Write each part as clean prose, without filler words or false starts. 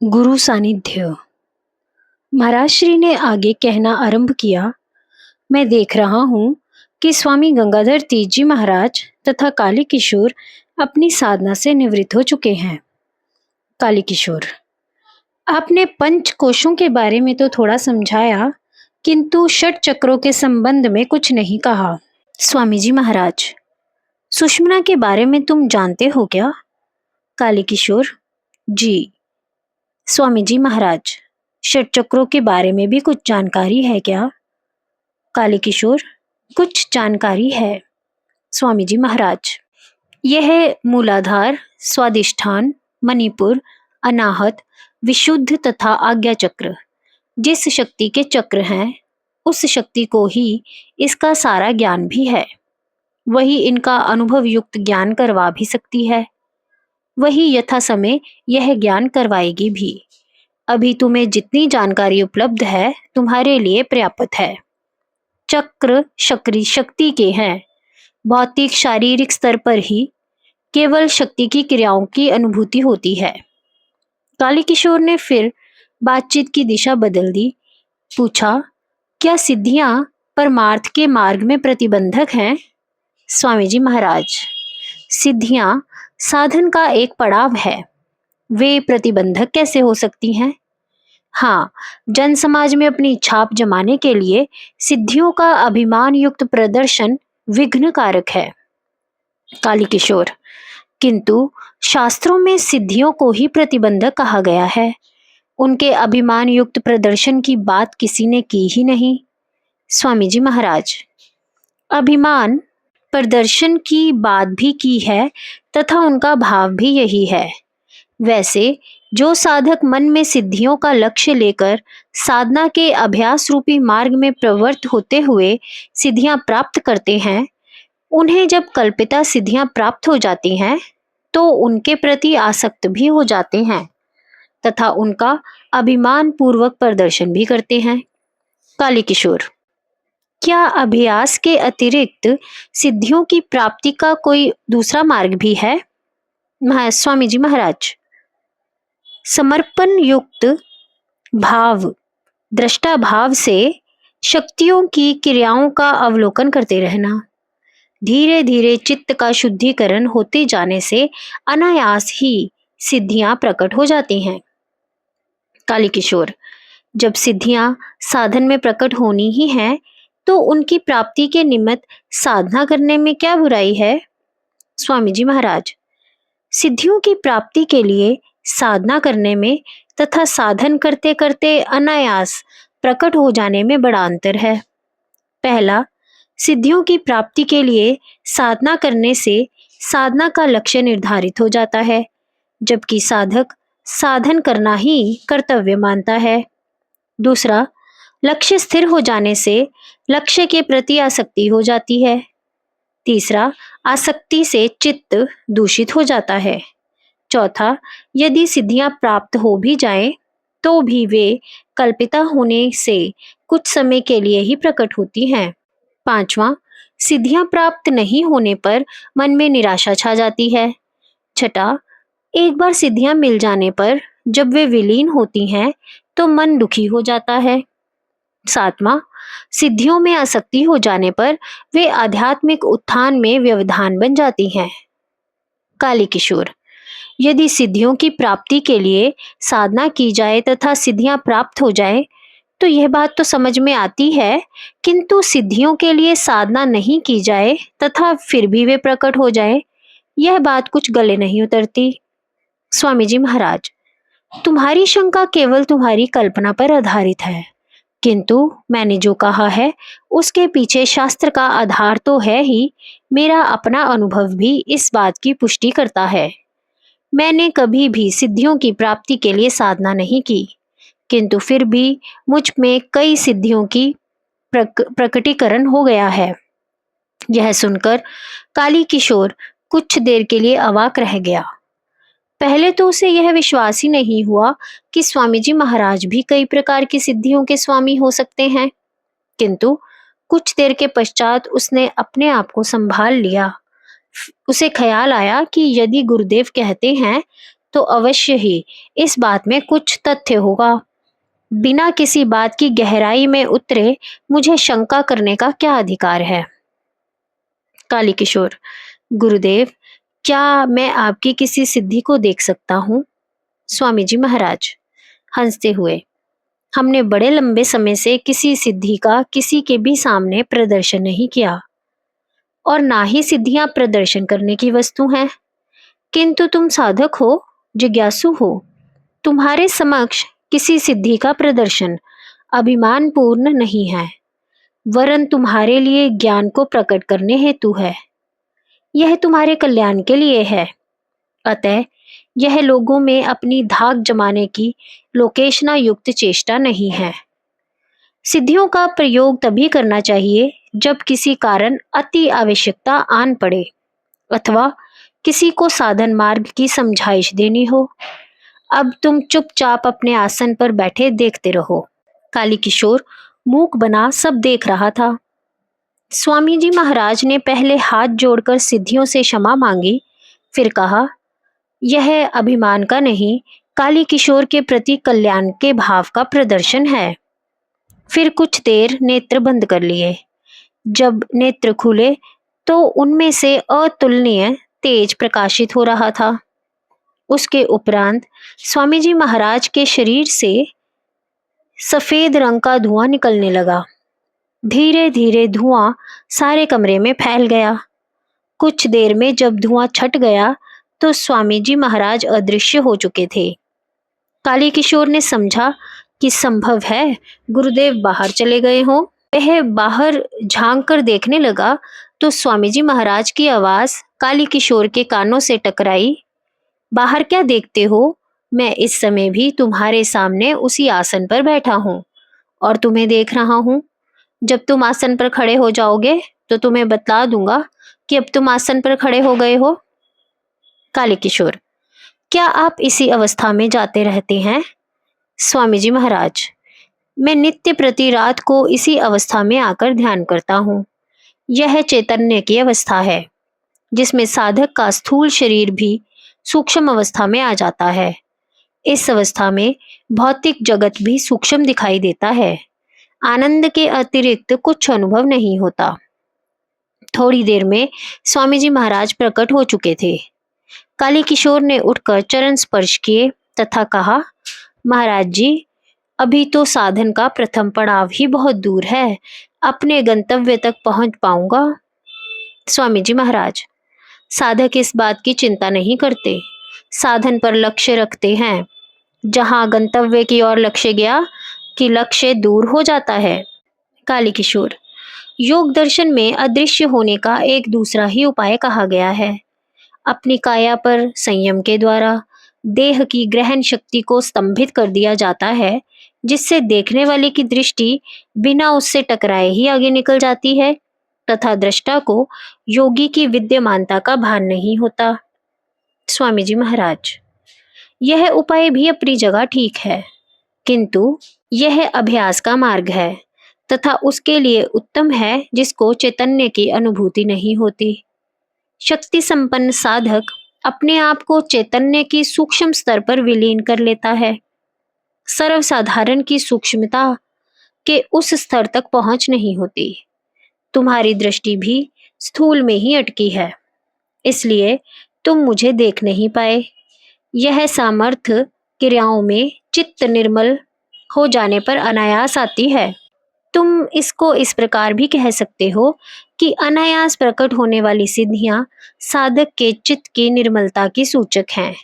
गुरु सानिध्य। महाराज श्री ने आगे कहना आरंभ किया। मैं देख रहा हूँ कि स्वामी गंगाधर तीज जी महाराज तथा काली किशोर अपनी साधना से निवृत्त हो चुके हैं। काली किशोर, आपने पंच कोशों के बारे में तो थोड़ा समझाया, किंतु षट चक्रों के संबंध में कुछ नहीं कहा। स्वामी जी महाराज, सुषुम्ना के बारे में तुम जानते हो क्या? काली किशोर, जी। स्वामी जी महाराज, षट चक्रों के बारे में भी कुछ जानकारी है क्या? काली किशोर, कुछ जानकारी है। स्वामी जी महाराज, यह मूलाधार, स्वादिष्ठान, मणिपुर, अनाहत, विशुद्ध तथा आज्ञा चक्र जिस शक्ति के चक्र हैं, उस शक्ति को ही इसका सारा ज्ञान भी है। वही इनका अनुभव युक्त ज्ञान करवा भी सकती है। वही यथा समय यह ज्ञान करवाएगी भी। अभी तुम्हें जितनी जानकारी उपलब्ध है तुम्हारे लिए पर्याप्त है। चक्र शक्ति के हैं। भौतिक शारीरिक स्तर पर ही केवल शक्ति की क्रियाओं की अनुभूति होती है। काली किशोर ने फिर बातचीत की दिशा बदल दी। पूछा, क्या सिद्धियां परमार्थ के मार्ग में प्रतिबंधक हैं? स्वामी जी महाराज, सिद्धियां साधन का एक पड़ाव है। वे प्रतिबंधक कैसे हो सकती हैं? हाँ, जन समाज में अपनी छाप जमाने के लिए सिद्धियों का अभिमान युक्त प्रदर्शन विघ्न कारक है। काली किशोर, किंतु शास्त्रों में सिद्धियों को ही प्रतिबंधक कहा गया है। उनके अभिमान युक्त प्रदर्शन की बात किसी ने की ही नहीं। स्वामी जी महाराज, अभिमान प्रदर्शन की बात भी की है तथा उनका भाव भी यही है। वैसे जो साधक मन में सिद्धियों का लक्ष्य लेकर साधना के अभ्यास रूपी मार्ग में प्रवृत्त होते हुए सिद्धियां प्राप्त करते हैं, उन्हें जब कल्पिता सिद्धियां प्राप्त हो जाती हैं तो उनके प्रति आसक्त भी हो जाते हैं तथा उनका अभिमान पूर्वक प्रदर्शन भी करते हैं। काली किशोर, क्या अभ्यास के अतिरिक्त सिद्धियों की प्राप्ति का कोई दूसरा मार्ग भी है? स्वामी जी महाराज, समर्पण युक्त भाव, दृष्टा भाव से शक्तियों की क्रियाओं का अवलोकन करते रहना। धीरे धीरे चित्त का शुद्धिकरण होते जाने से अनायास ही सिद्धियां प्रकट हो जाती हैं। काली किशोर, जब सिद्धियां साधन में प्रकट होनी ही हैं, तो उनकी प्राप्ति के निमित्त साधना करने में क्या बुराई है? स्वामी जी महाराज, सिद्धियों की प्राप्ति के लिए साधना करने में तथा साधन करते करते अनायास प्रकट हो जाने में बड़ा अंतर है। पहला, सिद्धियों की प्राप्ति के लिए साधना करने से साधना का लक्ष्य निर्धारित हो जाता है, जबकि साधक साधन करना ही कर्तव्य मानता है। दूसरा, लक्ष्य स्थिर हो जाने से लक्ष्य के प्रति आसक्ति हो जाती है। तीसरा, आसक्ति से चित्त दूषित हो जाता है। चौथा, यदि सिद्धियां प्राप्त हो भी जाएं, तो भी वे कल्पिता होने से कुछ समय के लिए ही प्रकट होती हैं। पांचवा, सिद्धियां प्राप्त नहीं होने पर मन में निराशा छा जाती है। छठा, एक बार सिद्धियां मिल जाने पर जब वे विलीन होती हैं तो मन दुखी हो जाता है। सातवां, सिद्धियों में आसक्ति हो जाने पर वे आध्यात्मिक उत्थान में व्यवधान बन जाती हैं। काली किशोर, यदि सिद्धियों की प्राप्ति के लिए साधना की जाए तथा सिद्धियां प्राप्त हो जाए तो यह बात तो समझ में आती है, किंतु सिद्धियों के लिए साधना नहीं की जाए तथा फिर भी वे प्रकट हो जाए, यह बात कुछ गले नहीं उतरती। स्वामी जी महाराज, तुम्हारी शंका केवल तुम्हारी कल्पना पर आधारित है, किंतु मैंने जो कहा है उसके पीछे शास्त्र का आधार तो है ही। मेरा अपना अनुभव भी इस बात की पुष्टि करता है। मैंने कभी भी सिद्धियों की प्राप्ति के लिए साधना नहीं की, किंतु फिर भी मुझ में कई सिद्धियों की प्रकटीकरण हो गया है। यह सुनकर काली किशोर कुछ देर के लिए अवाक रह गया। पहले तो उसे यह विश्वास ही नहीं हुआ कि स्वामी जी महाराज भी कई प्रकार की सिद्धियों के स्वामी हो सकते हैं, किंतु कुछ देर के पश्चात उसने अपने आप को संभाल लिया। उसे ख्याल आया कि यदि गुरुदेव कहते हैं तो अवश्य ही इस बात में कुछ तथ्य होगा। बिना किसी बात की गहराई में उतरे मुझे शंका करने का क्या अधिकार है? काली किशोर: गुरुदेव, क्या मैं आपकी किसी सिद्धि को देख सकता हूँ? स्वामी जी महाराज हंसते हुए: हमने बड़े लंबे समय से किसी सिद्धि का किसी के भी सामने प्रदर्शन नहीं किया, और ना ही सिद्धियां प्रदर्शन करने की वस्तु हैं। किंतु तुम साधक हो, जिज्ञासु हो। तुम्हारे समक्ष किसी सिद्धि का प्रदर्शन अभिमानपूर्ण नहीं है, वरन तुम्हारे लिए ज्ञान को प्रकट करने हेतु है। यह तुम्हारे कल्याण के लिए है। अतः यह लोगों में अपनी धाक जमाने की लोकेशना युक्त चेष्टा नहीं है। सिद्धियों का प्रयोग तभी करना चाहिए जब किसी कारण अति आवश्यकता आन पड़े, अथवा किसी को साधन मार्ग की समझाइश देनी हो। अब तुम चुपचाप अपने आसन पर बैठे देखते रहो। काली किशोर मूक बना सब देख रहा था। स्वामी जी महाराज ने पहले हाथ जोड़कर सिद्धियों से क्षमा मांगी, फिर कहा, यह अभिमान का नहीं, काली किशोर के प्रति कल्याण के भाव का प्रदर्शन है। फिर कुछ देर नेत्र बंद कर लिए। जब नेत्र खुले तो उनमें से अतुलनीय तेज प्रकाशित हो रहा था। उसके उपरांत स्वामी जी महाराज के शरीर से सफेद रंग का धुआं निकलने लगा। धीरे धीरे धुआं सारे कमरे में फैल गया। कुछ देर में जब धुआं छट गया तो स्वामी जी महाराज अदृश्य हो चुके थे। काली किशोर ने समझा कि संभव है गुरुदेव बाहर चले गए हों। वह बाहर झांक कर देखने लगा तो स्वामी जी महाराज की आवाज काली किशोर के कानों से टकराई, बाहर क्या देखते हो? मैं इस समय भी तुम्हारे सामने उसी आसन पर बैठा हूँ और तुम्हें देख रहा हूँ। जब तुम आसन पर खड़े हो जाओगे तो तुम्हें बतला दूंगा कि अब तुम आसन पर खड़े हो गए हो। काली किशोर: क्या आप इसी अवस्था में जाते रहते हैं? स्वामी जी महाराज: मैं नित्य प्रति रात को इसी अवस्था में आकर ध्यान करता हूँ। यह चैतन्य की अवस्था है, जिसमें साधक का स्थूल शरीर भी सूक्ष्म अवस्था में आ जाता है। इस अवस्था में भौतिक जगत भी सूक्ष्म दिखाई देता है। आनंद के अतिरिक्त कुछ अनुभव नहीं होता। थोड़ी देर में स्वामी जी महाराज प्रकट हो चुके थे। काली किशोर ने उठकर चरण स्पर्श किए तथा कहा, महाराज जी, अभी तो साधन का प्रथम पड़ाव ही बहुत दूर है, अपने गंतव्य तक पहुंच पाऊंगा। स्वामी जी महाराज: साधक इस बात की चिंता नहीं करते, साधन पर लक्ष्य रखते हैं। जहां गंतव्य की ओर लक्ष्य गया कि लक्ष्य दूर हो जाता है। काली किशोर: योग दर्शन में अदृश्य होने का एक दूसरा ही उपाय कहा गया है। अपनी काया पर संयम के द्वारा देह की ग्रहण शक्ति को स्तंभित कर दिया जाता है, जिससे देखने वाले की दृष्टि बिना उससे टकराए ही आगे निकल जाती है तथा दृष्टा को योगी की विद्यमानता का भान नहीं होता। स्वामी जी महाराज: यह उपाय भी अपनी जगह ठीक है, किंतु यह अभ्यास का मार्ग है तथा उसके लिए उत्तम है जिसको चैतन्य की अनुभूति नहीं होती। शक्ति संपन्न साधक अपने आप को चैतन्य की सूक्ष्म स्तर पर विलीन कर लेता है। सर्वसाधारण की सूक्ष्मता के उस स्तर तक पहुंच नहीं होती। तुम्हारी दृष्टि भी स्थूल में ही अटकी है, इसलिए तुम मुझे देख नहीं पाए। यह सामर्थ्य क्रियाओं में चित्त निर्मल हो जाने पर अनायास आती है। तुम इसको इस प्रकार भी कह सकते हो कि अनायास प्रकट होने वाली सिद्धियां साधक के चित्त की निर्मलता की सूचक हैं।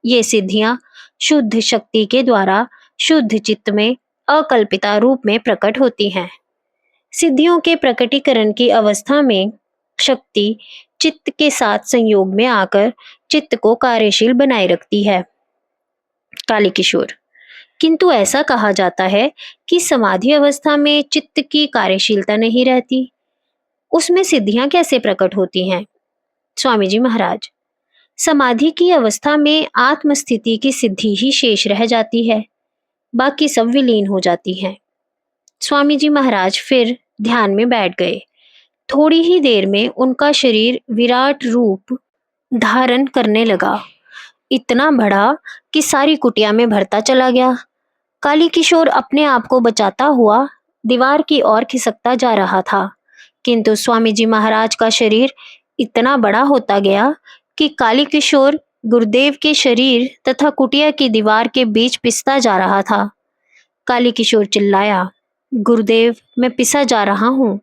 ये सिद्धियां शुद्ध शक्ति के द्वारा शुद्ध चित्त में अकल्पिता रूप में प्रकट होती हैं। सिद्धियों के प्रकटीकरण की अवस्था में शक्ति चित्त के साथ संयोग में आकर चित्त को कार्यशील बनाए रखती है। काली किशोर: किंतु ऐसा कहा जाता है कि समाधि अवस्था में चित्त की कार्यशीलता नहीं रहती, उसमें सिद्धियां कैसे प्रकट होती हैं? स्वामी जी महाराज: समाधि की अवस्था में आत्मस्थिति की सिद्धि ही शेष रह जाती है, बाकी सब विलीन हो जाती हैं। स्वामी जी महाराज फिर ध्यान में बैठ गए। थोड़ी ही देर में उनका शरीर विराट रूप धारण करने लगा। इतना बढ़ा कि सारी कुटिया में भरता चला गया। काली किशोर अपने आप को बचाता हुआ दीवार की ओर खिसकता जा रहा था, किंतु स्वामी जी महाराज का शरीर इतना बड़ा होता गया कि काली किशोर गुरुदेव के शरीर तथा कुटिया की दीवार के बीच पिसता जा रहा था। काली किशोर चिल्लाया, गुरुदेव, मैं पिसा जा रहा हूँ।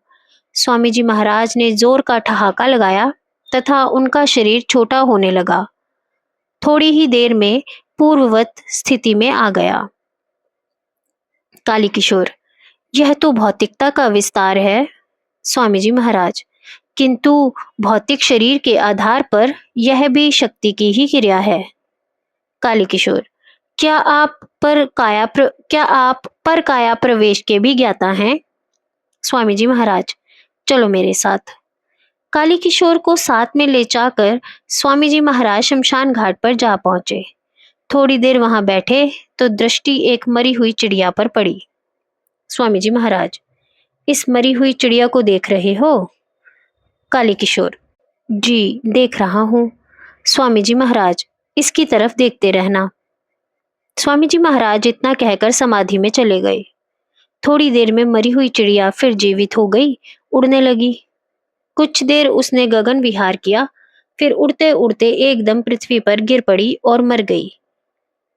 स्वामी जी महाराज ने जोर का ठहाका लगाया तथा उनका शरीर छोटा होने लगा। थोड़ी ही देर में पूर्ववत स्थिति में आ गया। काली किशोर, यह तो भौतिकता का विस्तार है स्वामी जी महाराज, किंतु भौतिक शरीर के आधार पर यह भी शक्ति की ही क्रिया है। काली किशोर, क्या आप पर काया प्रवेश के भी ज्ञाता हैं? स्वामी जी महाराज, चलो मेरे साथ। काली किशोर को साथ में ले जाकर स्वामी जी महाराज शमशान घाट पर जा पहुंचे। थोड़ी देर वहां बैठे तो दृष्टि एक मरी हुई चिड़िया पर पड़ी। स्वामी जी महाराज, इस मरी हुई चिड़िया को देख रहे हो? काली किशोर, जी देख रहा हूँ। स्वामी जी महाराज, इसकी तरफ देखते रहना। स्वामी जी महाराज इतना कहकर समाधि में चले गए। थोड़ी देर में मरी हुई चिड़िया फिर जीवित हो गई, उड़ने लगी। कुछ देर उसने गगन विहार किया, फिर उड़ते उड़ते एकदम पृथ्वी पर गिर पड़ी और मर गई।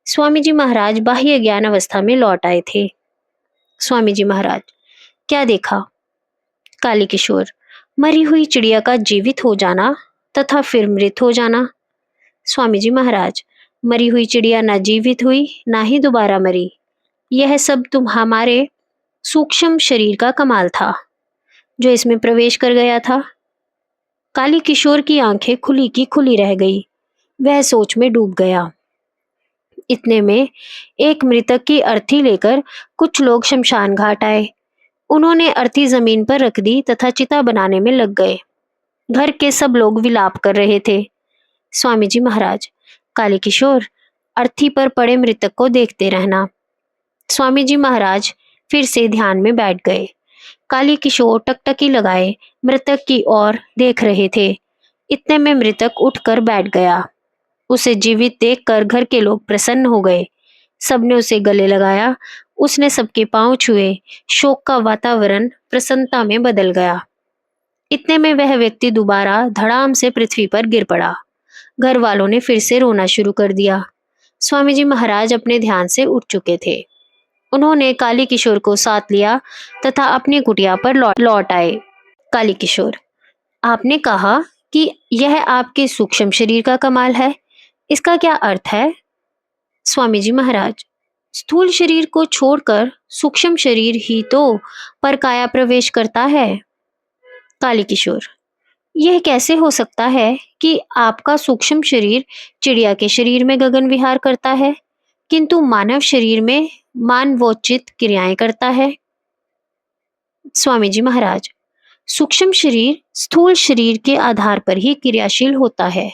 स्वामी जी महाराज बाह्य ज्ञान अवस्था में लौट आए थे। स्वामी जी महाराज, क्या देखा? काली किशोर, मरी हुई चिड़िया का जीवित हो जाना तथा फिर मृत हो जाना। स्वामी जी महाराज, मरी हुई चिड़िया ना जीवित हुई ना ही दोबारा मरी। यह सब तुम हमारे सूक्ष्म शरीर का कमाल था जो इसमें प्रवेश कर गया था। काली किशोर की आंखें खुली की खुली रह गई। वह सोच में डूब गया। इतने में एक मृतक की अर्थी लेकर कुछ लोग शमशान घाट आए। उन्होंने अर्थी जमीन पर रख दी तथा चिता बनाने में लग गए। घर के सब लोग विलाप कर रहे थे। स्वामी जी महाराज, काली किशोर, अर्थी पर पड़े मृतक को देखते रहना। स्वामी जी महाराज फिर से ध्यान में बैठ गए। काली किशोर टकटकी लगाए मृतक की ओर देख रहे थे। इतने में मृतक उठकर बैठ गया। उसे जीवित देखकर घर के लोग प्रसन्न हो गए। सबने उसे गले लगाया। उसने सबके पांव छुए। शोक का वातावरण प्रसन्नता में बदल गया। इतने में वह व्यक्ति दोबारा धड़ाम से पृथ्वी पर गिर पड़ा। घर वालों ने फिर से रोना शुरू कर दिया। स्वामी जी महाराज अपने ध्यान से उठ चुके थे। उन्होंने काली किशोर को साथ लिया तथा अपनी कुटिया पर लौट आए। काली किशोर, आपने कहा कि यह आपके सूक्ष्म शरीर का कमाल है, इसका क्या अर्थ है? स्वामी जी महाराज, स्थूल शरीर को छोड़कर सूक्ष्म शरीर ही तो परकाया प्रवेश करता है। काली किशोर, यह कैसे हो सकता है कि आपका सूक्ष्म शरीर चिड़िया के शरीर में गगन विहार करता है, किंतु मानव शरीर में मानवोचित क्रियाएं करता है? स्वामी जी महाराज, सूक्ष्म शरीर स्थूल शरीर के आधार पर ही क्रियाशील होता है,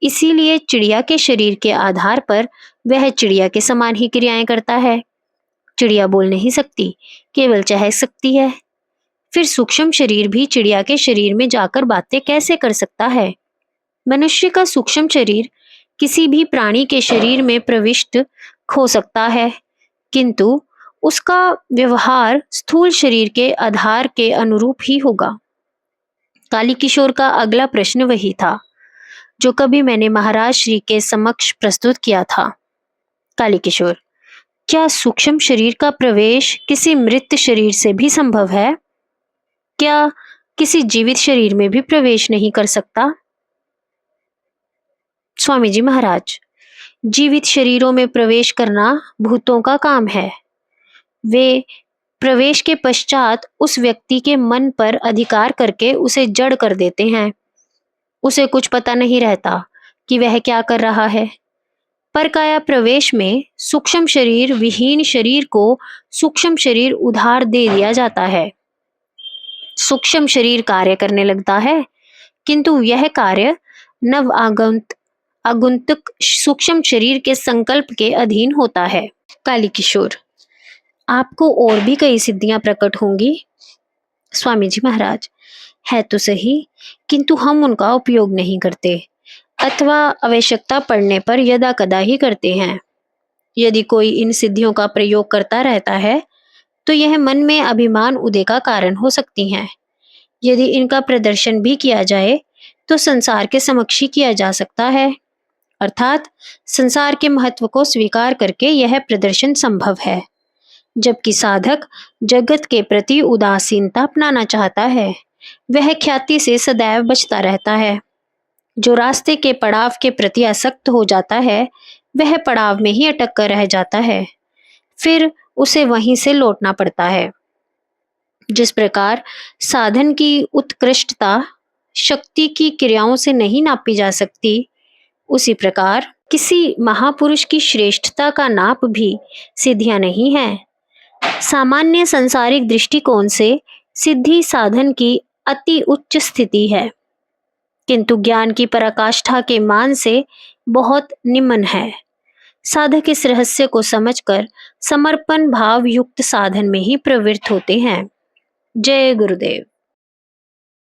इसीलिए चिड़िया के शरीर के आधार पर वह चिड़िया के समान ही क्रियाएं करता है। चिड़िया बोल नहीं सकती, केवल चहक सकती है। फिर सूक्ष्म शरीर भी चिड़िया के शरीर में जाकर बातें कैसे कर सकता है? मनुष्य का सूक्ष्म शरीर किसी भी प्राणी के शरीर में प्रविष्ट हो सकता है, किंतु उसका व्यवहार स्थूल शरीर के आधार के अनुरूप ही होगा। काली किशोर का अगला प्रश्न वही था जो कभी मैंने महाराज श्री के समक्ष प्रस्तुत किया था। काली किशोर, क्या सूक्ष्म शरीर का प्रवेश किसी मृत शरीर से भी संभव है? क्या किसी जीवित शरीर में भी प्रवेश नहीं कर सकता? स्वामी जी महाराज, जीवित शरीरों में प्रवेश करना भूतों का काम है। वे प्रवेश के पश्चात उस व्यक्ति के मन पर अधिकार करके उसे जड़ कर देते हैं। उसे कुछ पता नहीं रहता कि वह क्या कर रहा है। परकाया प्रवेश में सूक्ष्म शरीर विहीन शरीर को सूक्ष्म शरीर उधार दे दिया जाता है। सूक्ष्म शरीर कार्य करने लगता है, किंतु यह कार्य नव आगंतुक सूक्ष्म शरीर के संकल्प के अधीन होता है। काली किशोर, आपको और भी कई सिद्धियां प्रकट होंगी। स्वामी जी महाराज, है तो सही, किंतु हम उनका उपयोग नहीं करते। अथवा आवश्यकता पड़ने पर यदा कदा ही करते हैं। यदि कोई इन सिद्धियों का प्रयोग करता रहता है तो यह मन में अभिमान उदय का कारण हो सकती हैं। यदि इनका प्रदर्शन भी किया जाए तो संसार के समक्ष ही किया जा सकता है, अर्थात संसार के महत्व को स्वीकार करके यह प्रदर्शन संभव है। जबकि साधक जगत के प्रति उदासीनता अपनाना चाहता है, वह ख्याति से सदैव बचता रहता है। जो रास्ते के पड़ाव के प्रति आसक्त हो जाता है वह पड़ाव में ही अटक कर रह जाता है, फिर उसे वहीं से लौटना पड़ता है। जिस प्रकार साधन की उत्कृष्टता शक्ति की क्रियाओं से नहीं नापी जा सकती, उसी प्रकार किसी महापुरुष की श्रेष्ठता का नाप भी सिद्धियां नहीं है। सामान्य सांसारिक दृष्टिकोण से सिद्धि साधन की अति उच्च स्थिति है, किंतु ज्ञान की पराकाष्ठा के मान से बहुत निम्न है। साधक इस रहस्य को समझकर समर्पण भाव युक्त साधन में ही प्रवृत्त होते हैं। जय गुरुदेव।